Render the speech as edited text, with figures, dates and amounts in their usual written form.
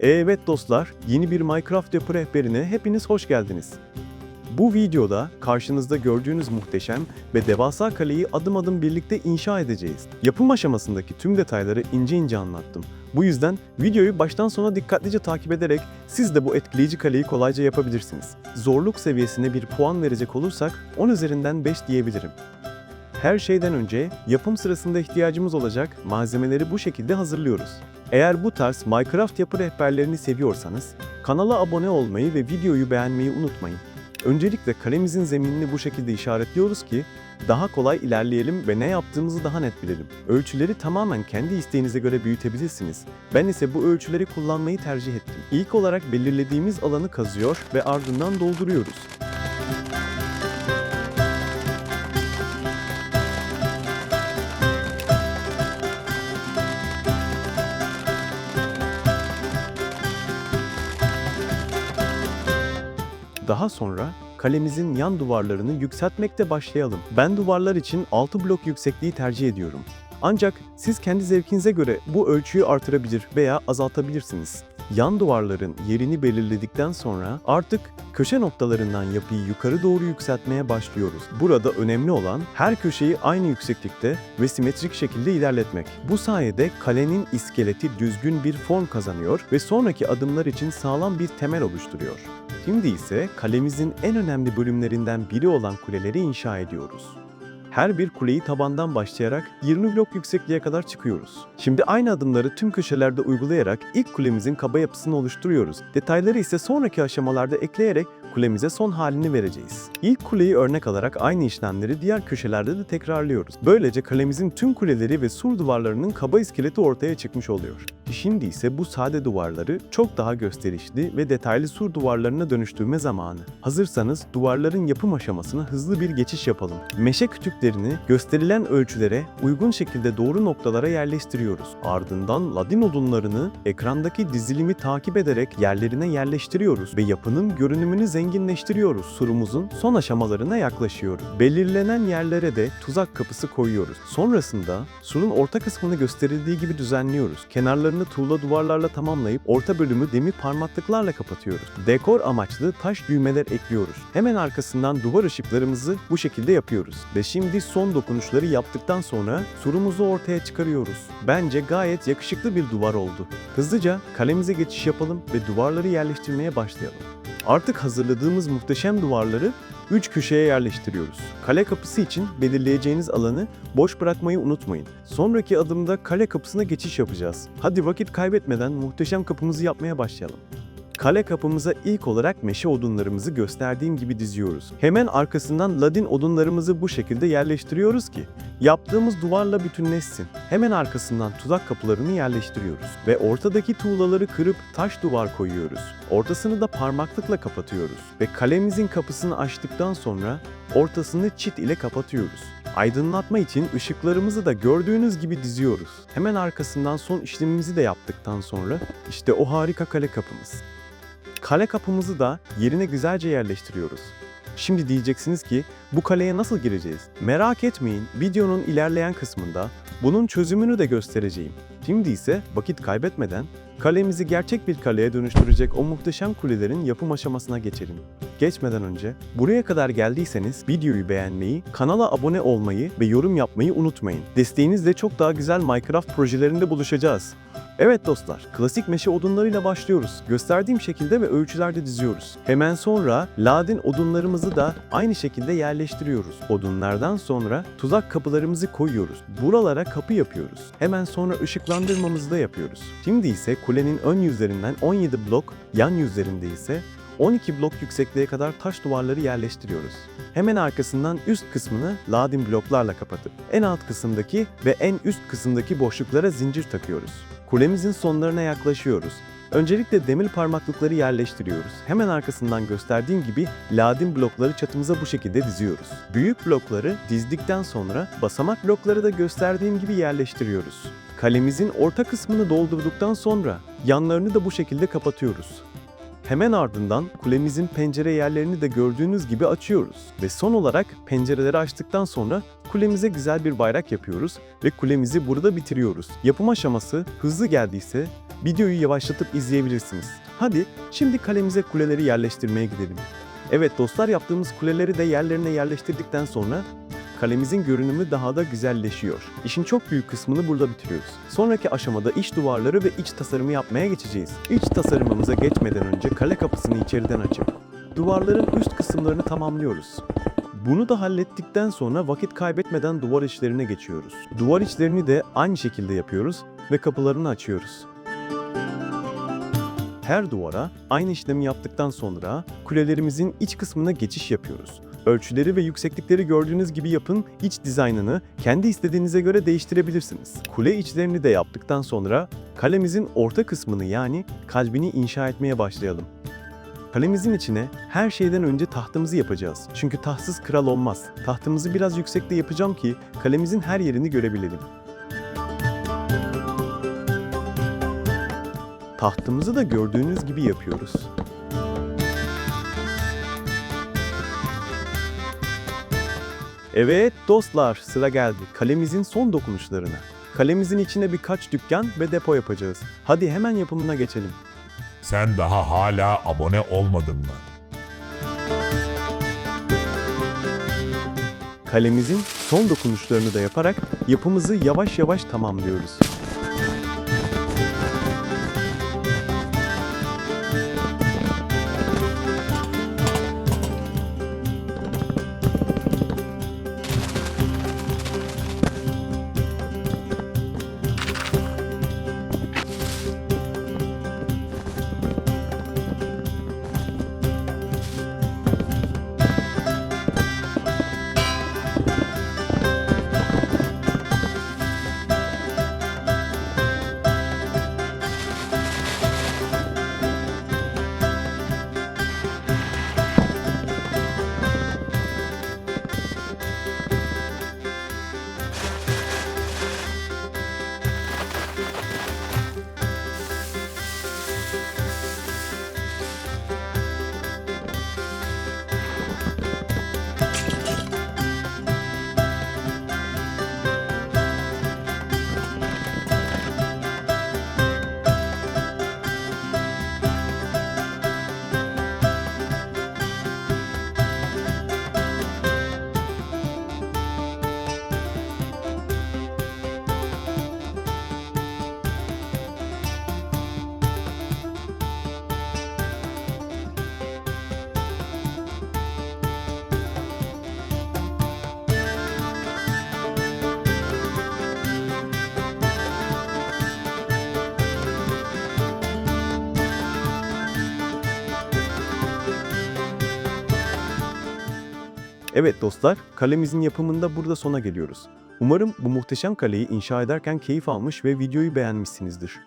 Evet dostlar, yeni bir Minecraft yapı rehberine hepiniz hoş geldiniz. Bu videoda karşınızda gördüğünüz muhteşem ve devasa kaleyi adım adım birlikte inşa edeceğiz. Yapım aşamasındaki tüm detayları ince ince anlattım. Bu yüzden videoyu baştan sona dikkatlice takip ederek siz de bu etkileyici kaleyi kolayca yapabilirsiniz. Zorluk seviyesine bir puan verecek olursak 10 üzerinden 5 diyebilirim. Her şeyden önce yapım sırasında ihtiyacımız olacak malzemeleri bu şekilde hazırlıyoruz. Eğer bu tarz Minecraft yapı rehberlerini seviyorsanız kanala abone olmayı ve videoyu beğenmeyi unutmayın. Öncelikle kalemizin zeminini bu şekilde işaretliyoruz ki daha kolay ilerleyelim ve ne yaptığımızı daha net bilelim. Ölçüleri tamamen kendi isteğinize göre büyütebilirsiniz. Ben ise bu ölçüleri kullanmayı tercih ettim. İlk olarak belirlediğimiz alanı kazıyor ve ardından dolduruyoruz. Daha sonra kalemizin yan duvarlarını yükseltmekte başlayalım. Ben duvarlar için 6 blok yüksekliği tercih ediyorum. Ancak siz kendi zevkinize göre bu ölçüyü artırabilir veya azaltabilirsiniz. Yan duvarların yerini belirledikten sonra artık köşe noktalarından yapıyı yukarı doğru yükseltmeye başlıyoruz. Burada önemli olan her köşeyi aynı yükseklikte ve simetrik şekilde ilerletmek. Bu sayede kalenin iskeleti düzgün bir form kazanıyor ve sonraki adımlar için sağlam bir temel oluşturuyor. Şimdi ise kalemizin en önemli bölümlerinden biri olan kuleleri inşa ediyoruz. Her bir kuleyi tabandan başlayarak 20 blok yüksekliğe kadar çıkıyoruz. Şimdi aynı adımları tüm köşelerde uygulayarak ilk kulemizin kaba yapısını oluşturuyoruz. Detayları ise sonraki aşamalarda ekleyerek kulemize son halini vereceğiz. İlk kuleyi örnek alarak aynı işlemleri diğer köşelerde de tekrarlıyoruz. Böylece kalemizin tüm kuleleri ve sur duvarlarının kaba iskeleti ortaya çıkmış oluyor. Şimdi ise bu sade duvarları çok daha gösterişli ve detaylı sur duvarlarına dönüştürme zamanı. Hazırsanız duvarların yapım aşamasına hızlı bir geçiş yapalım. Meşe kütüklerini gösterilen ölçülere uygun şekilde doğru noktalara yerleştiriyoruz. Ardından ladin odunlarını ekrandaki dizilimi takip ederek yerlerine yerleştiriyoruz ve yapının görünümünü zenginleştiriyoruz. Surumuzun son aşamalarına yaklaşıyoruz. Belirlenen yerlere de tuzak kapısı koyuyoruz. Sonrasında surun orta kısmını gösterildiği gibi düzenliyoruz. Kenarlarını tuğla duvarlarla tamamlayıp orta bölümü demir parmaklıklarla kapatıyoruz. Dekor amaçlı taş düğmeler ekliyoruz. Hemen arkasından duvar ışıklarımızı bu şekilde yapıyoruz. Ve şimdi son dokunuşları yaptıktan sonra surumuzu ortaya çıkarıyoruz. Bence gayet yakışıklı bir duvar oldu. Hızlıca kalemize geçiş yapalım ve duvarları yerleştirmeye başlayalım. Artık hazırladığımız muhteşem duvarları 3 köşeye yerleştiriyoruz. Kale kapısı için belirleyeceğiniz alanı boş bırakmayı unutmayın. Sonraki adımda kale kapısına geçiş yapacağız. Hadi vakit kaybetmeden muhteşem kapımızı yapmaya başlayalım. Kale kapımıza ilk olarak meşe odunlarımızı gösterdiğim gibi diziyoruz. Hemen arkasından ladin odunlarımızı bu şekilde yerleştiriyoruz ki yaptığımız duvarla bütünleşsin. Hemen arkasından tuzak kapılarını yerleştiriyoruz ve ortadaki tuğlaları kırıp taş duvar koyuyoruz. Ortasını da parmaklıkla kapatıyoruz ve kalemizin kapısını açtıktan sonra ortasını çit ile kapatıyoruz. Aydınlatma için ışıklarımızı da gördüğünüz gibi diziyoruz. Hemen arkasından son işlemimizi de yaptıktan sonra işte o harika kale kapımız. Kale kapımızı da yerine güzelce yerleştiriyoruz. Şimdi diyeceksiniz ki bu kaleye nasıl gireceğiz? Merak etmeyin, videonun ilerleyen kısmında bunun çözümünü de göstereceğim. Şimdi ise vakit kaybetmeden kalemizi gerçek bir kaleye dönüştürecek o muhteşem kulelerin yapım aşamasına geçelim. Geçmeden önce buraya kadar geldiyseniz videoyu beğenmeyi, kanala abone olmayı ve yorum yapmayı unutmayın. Desteğinizle çok daha güzel Minecraft projelerinde buluşacağız. Evet dostlar, klasik meşe odunlarıyla başlıyoruz. Gösterdiğim şekilde ve ölçülerde diziyoruz. Hemen sonra ladin odunlarımızı da aynı şekilde yerleştiriyoruz. Odunlardan sonra tuzak kapılarımızı koyuyoruz. Buralara kapı yapıyoruz. Hemen sonra ışıklandırmamızı da yapıyoruz. Şimdi ise kulenin ön yüzlerinden 17 blok, yan yüzlerinde ise 12 blok yüksekliğe kadar taş duvarları yerleştiriyoruz. Hemen arkasından üst kısmını ladin bloklarla kapatıp en alt kısımdaki ve en üst kısımdaki boşluklara zincir takıyoruz. Kulemizin sonlarına yaklaşıyoruz. Öncelikle demir parmaklıkları yerleştiriyoruz. Hemen arkasından gösterdiğim gibi ladin blokları çatımıza bu şekilde diziyoruz. Büyük blokları dizdikten sonra basamak blokları da gösterdiğim gibi yerleştiriyoruz. Kalemizin orta kısmını doldurduktan sonra yanlarını da bu şekilde kapatıyoruz. Hemen ardından kulemizin pencere yerlerini de gördüğünüz gibi açıyoruz. Ve son olarak pencereleri açtıktan sonra kulemize güzel bir bayrak yapıyoruz ve kulemizi burada bitiriyoruz. Yapım aşaması hızlı geldiyse Videoyu yavaşlatıp izleyebilirsiniz. Hadi şimdi kalemize kuleleri yerleştirmeye gidelim. Evet dostlar, yaptığımız kuleleri de yerlerine yerleştirdikten sonra kalemizin görünümü daha da güzelleşiyor. İşin çok büyük kısmını burada bitiriyoruz. Sonraki aşamada iç duvarları ve iç tasarımı yapmaya geçeceğiz. İç tasarımımıza geçmeden önce kale kapısını içeriden açıp duvarların üst kısımlarını tamamlıyoruz. Bunu da hallettikten sonra vakit kaybetmeden duvar içlerine geçiyoruz. Duvar içlerini de aynı şekilde yapıyoruz ve kapılarını açıyoruz. Her duvara aynı işlemi yaptıktan sonra kulelerimizin iç kısmına geçiş yapıyoruz. Ölçüleri ve yükseklikleri gördüğünüz gibi yapın, iç dizaynını kendi istediğinize göre değiştirebilirsiniz. Kule içlerini de yaptıktan sonra kalemizin orta kısmını yani kalbini inşa etmeye başlayalım. Kalemizin içine her şeyden önce tahtımızı yapacağız. Çünkü tahtsız kral olmaz. Tahtımızı biraz yüksekte yapacağım ki kalemizin her yerini görebilelim. Tahtımızı da gördüğünüz gibi yapıyoruz. Evet dostlar, sıra geldi kalemizin son dokunuşlarına. Kalemizin içine birkaç dükkan ve depo yapacağız. Hadi hemen yapımına geçelim. Sen daha hala abone olmadın mı? Kalemizin son dokunuşlarını da yaparak yapımızı yavaş yavaş tamamlıyoruz. Evet dostlar, kalemizin yapımında burada sona geliyoruz. Umarım bu muhteşem kaleyi inşa ederken keyif almış ve videoyu beğenmişsinizdir.